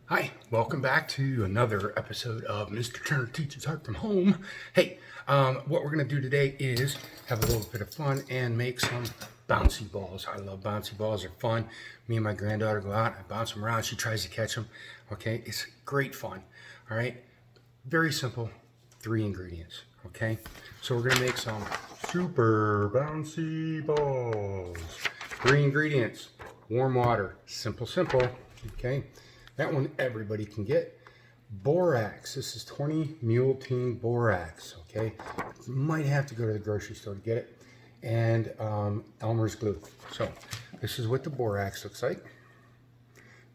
Hi, welcome back to another episode of Mr. Turner Teaches Art from Home. Hey, what we're going to do today is have a little bit of fun and make some bouncy balls. I love bouncy balls, they're fun. Me and my granddaughter go out, I bounce them around, she tries to catch them. Okay, it's great fun. All right, very simple, 3 ingredients. Okay, so we're going to make some super bouncy balls. 3 ingredients: warm water, simple, simple. Okay, that one everybody can get. Borax, this is 20 mule team borax. Okay, might have to go to the grocery store to get it. And Elmer's glue. So this is what the borax looks like.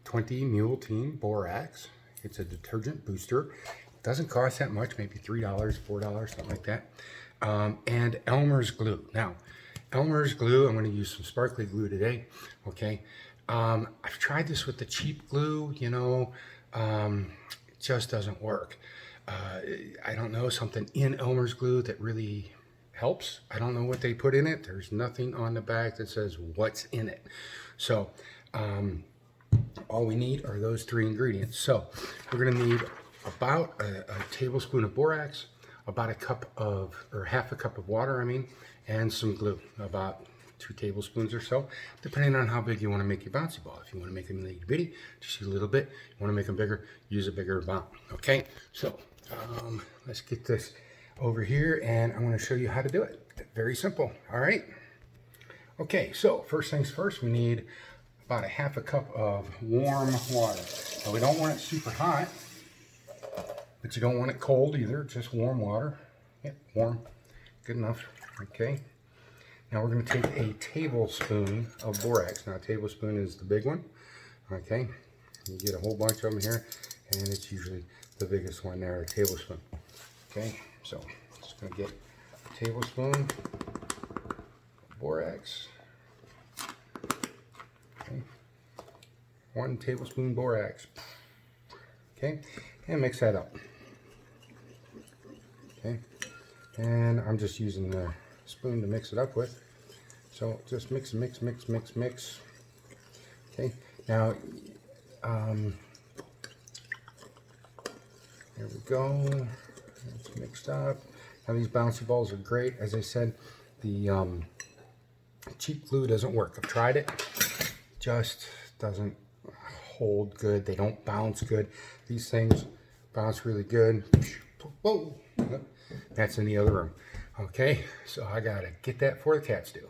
20 mule team borax. It's a detergent booster. It doesn't cost that much, maybe $3, $4, something like that. And Elmer's glue. Now, Elmer's glue, I'm going to use some sparkly glue today. Okay, I've tried this with the cheap glue, it just doesn't work. I don't know, something in Elmer's glue that really helps. I don't know what they put in it. There's nothing on the back that says what's in it. So all we need are those 3 ingredients. So we're going to need about a tablespoon of borax, about a cup of, or half a cup of water, and some glue, about 2 tablespoons or so, depending on how big you want to make your bouncy ball. If you want to make them itty bitty, just use a little bit. You want to make them bigger, use a bigger amount. Okay, so let's get this over here, and I'm going to show you how to do it. Very simple. All right. Okay, so first things first, we need about a half a cup of warm water. Now, we don't want it super hot, but you don't want it cold either. Just warm water. Yep, warm. Good enough. Okay. Now we're going to take a tablespoon of borax. Now a tablespoon is the big one. Okay. You get a whole bunch of them here, and it's usually the biggest one there, a tablespoon. Okay. So just going to get a tablespoon of borax. Okay. 1 tablespoon borax. Okay. And mix that up. Okay. And I'm just using the spoon to mix it up with. So just mix, mix, mix, mix, mix. Okay. Now, there we go. It's mixed up. Now these bouncy balls are great. As I said, the cheap glue doesn't work. I've tried it. Just doesn't hold good. They don't bounce good. These things bounce really good. Whoa! That's in the other room. Okay, so I gotta get that before the cats do.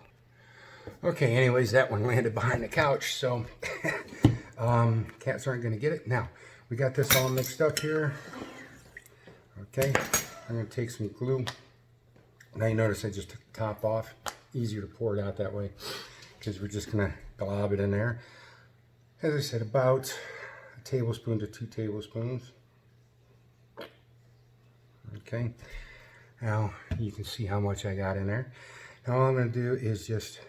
Okay, anyways, that one landed behind the couch, so cats aren't gonna get it. Now, we got this all mixed up here. Okay, I'm gonna take some glue. Now you notice I just took the top off. Easier to pour it out that way, because we're just gonna glob it in there. As I said, about a tablespoon to 2 tablespoons. Okay, now you can see how much I got in there. Now all I'm going to do is just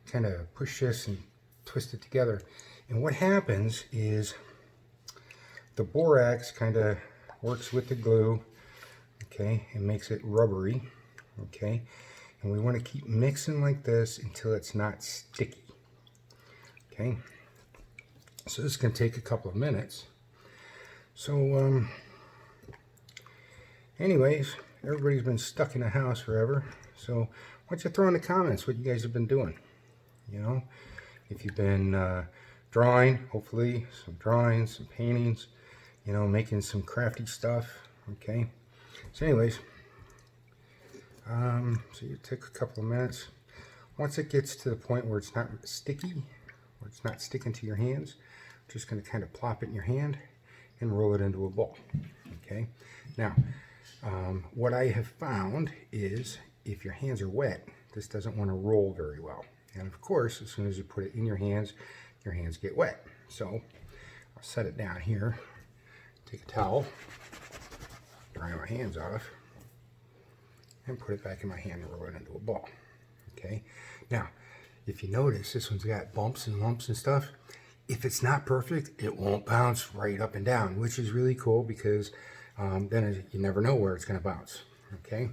kind of push this and twist it together. And what happens is the borax kind of works with the glue, okay, and makes it rubbery, okay. And we want to keep mixing like this until it's not sticky, okay. So this is going to take a couple of minutes. So anyways, everybody's been stuck in the house forever, so why don't you throw in the comments what you guys have been doing? If you've been drawing, hopefully some drawings, some paintings, making some crafty stuff. Okay, so anyways, so you take a couple of minutes. Once it gets to the point where it's not sticky, where it's not sticking to your hands, just going to kind of plop it in your hand and roll it into a ball. Okay, now what I have found is if your hands are wet, this doesn't want to roll very well. And of course, as soon as you put it in your hands get wet. So I'll set it down here, take a towel, dry my hands off, and put it back in my hand and roll it into a ball. Okay, now if you notice, this one's got bumps and lumps and stuff. If it's not perfect, it won't bounce right up and down, which is really cool because then you never know where it's going to bounce. Okay,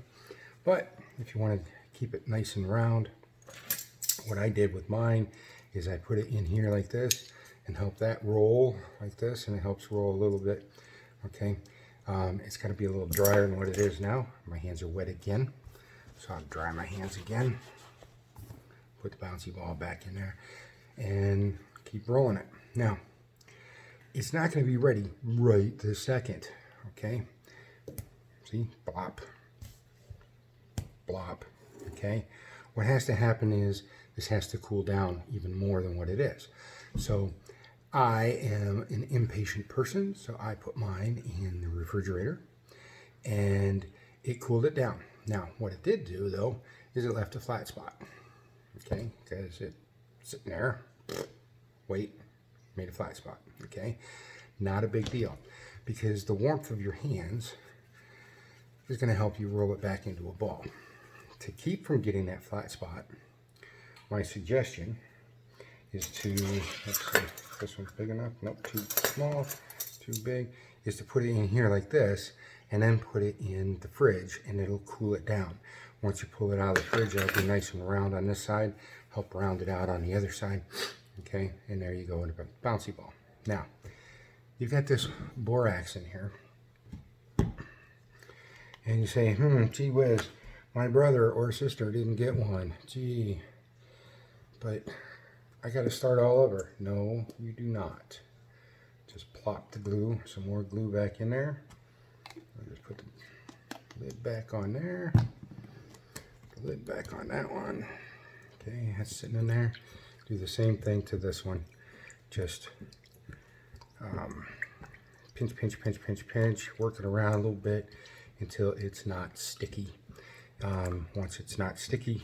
but if you want to keep it nice and round, what I did with mine is I put it in here like this, and help that roll like this, and it helps roll a little bit. Okay, it's going to be a little drier than what it is now. My hands are wet again, so I'll dry my hands again. Put the bouncy ball back in there and keep rolling it. Now, it's not going to be ready right this second. Okay, see, blop, blop. Okay, what has to happen is this has to cool down even more than what it is. So I am an impatient person, so I put mine in the refrigerator and it cooled it down. Now, what it did do though is it left a flat spot. Okay, because it's sitting there, wait, made a flat spot. Okay, not a big deal, because the warmth of your hands is going to help you roll it back into a ball. To keep from getting that flat spot, my suggestion is to, let's see, this one's big enough, nope, too small, too big, is to put it in here like this, and then put it in the fridge, and it'll cool it down. Once you pull it out of the fridge, it'll be nice and round on this side, help round it out on the other side. Okay, and there you go, in a bouncy ball. Now, you've got this borax in here, and you say, gee whiz, my brother or sister didn't get one. Gee, but I got to start all over. No, you do not. Just plop the glue, some more glue back in there. I'll just put the lid back on there. The lid back on that one. Okay, that's sitting in there. Do the same thing to this one. Just pinch, pinch, pinch, pinch, pinch. Work it around a little bit until it's not sticky. Once it's not sticky,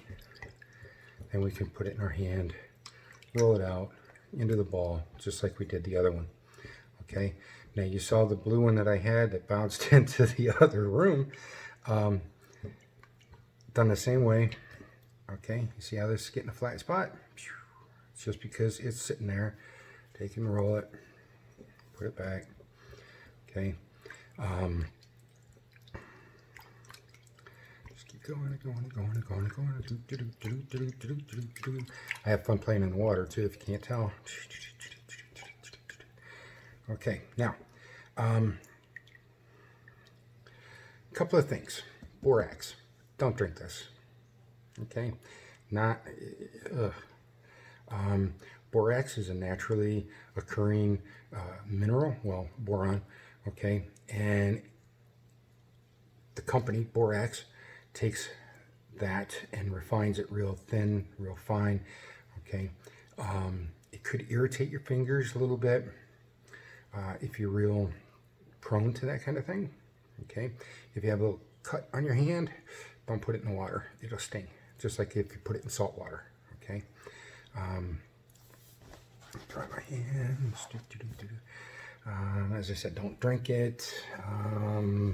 then we can put it in our hand, roll it out into the ball, just like we did the other one. Okay, now you saw the blue one that I had that bounced into the other room. Done the same way. Okay, you see how this is getting a flat spot? It's just because it's sitting there. Take and roll it, put it back. Okay, just keep going. I have fun playing in the water too, if you can't tell. Okay, now, a couple of things. Borax, don't drink this. Okay, borax is a naturally occurring mineral, well, boron, okay, and the company, Borax, takes that and refines it real thin, real fine, okay. It could irritate your fingers a little bit if you're real prone to that kind of thing, okay. If you have a little cut on your hand, don't put it in the water, it'll sting, just like if you put it in salt water, okay. Dry my hands. As I said, don't drink it.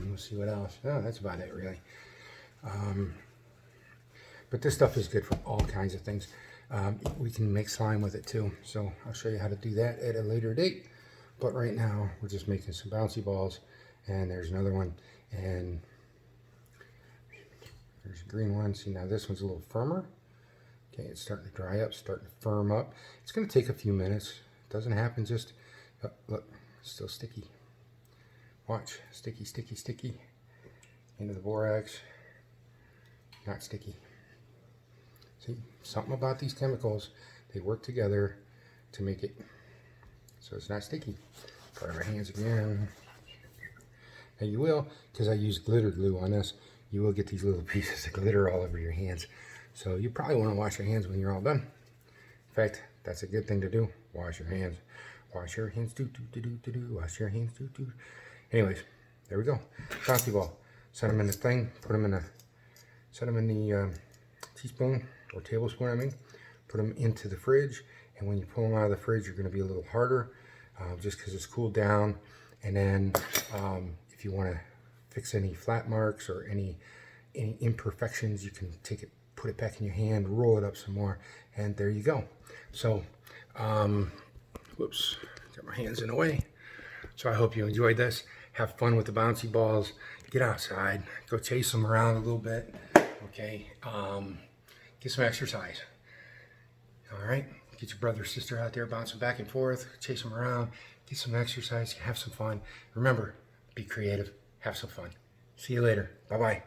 Let's see what else. Oh, that's about it, really. But this stuff is good for all kinds of things. We can make slime with it too. So I'll show you how to do that at a later date. But right now, we're just making some bouncy balls. And there's another one. And there's a green one. See, now this one's a little firmer. Okay, it's starting to dry up, starting to firm up. It's going to take a few minutes. It doesn't happen just, oh, look, it's still sticky. Watch, sticky, sticky, sticky. Into the borax, not sticky. See, something about these chemicals, they work together to make it so it's not sticky. Dry our hands again. Now you will, because I use glitter glue on this, you will get these little pieces of glitter all over your hands. So you probably want to wash your hands when you're all done. In fact, that's a good thing to do. Wash your hands. Wash your hands. Wash your hands. Anyways, there we go. Bouncy ball. Set them in the thing. Put them in the. Set them in the teaspoon or tablespoon. I mean, put them into the fridge. And when you pull them out of the fridge, you're going to be a little harder, just because it's cooled down. And then, if you want to fix any flat marks or any imperfections, you can take it. Put it back in your hand, roll it up some more, and there you go. So, whoops, got my hands in the way. So I hope you enjoyed this. Have fun with the bouncy balls. Get outside, go chase them around a little bit. Okay, get some exercise. All right, Get your brother or sister out there bouncing back and forth, chase them around, get some exercise, have some fun. Remember, be creative, have some fun. See you later. Bye-bye.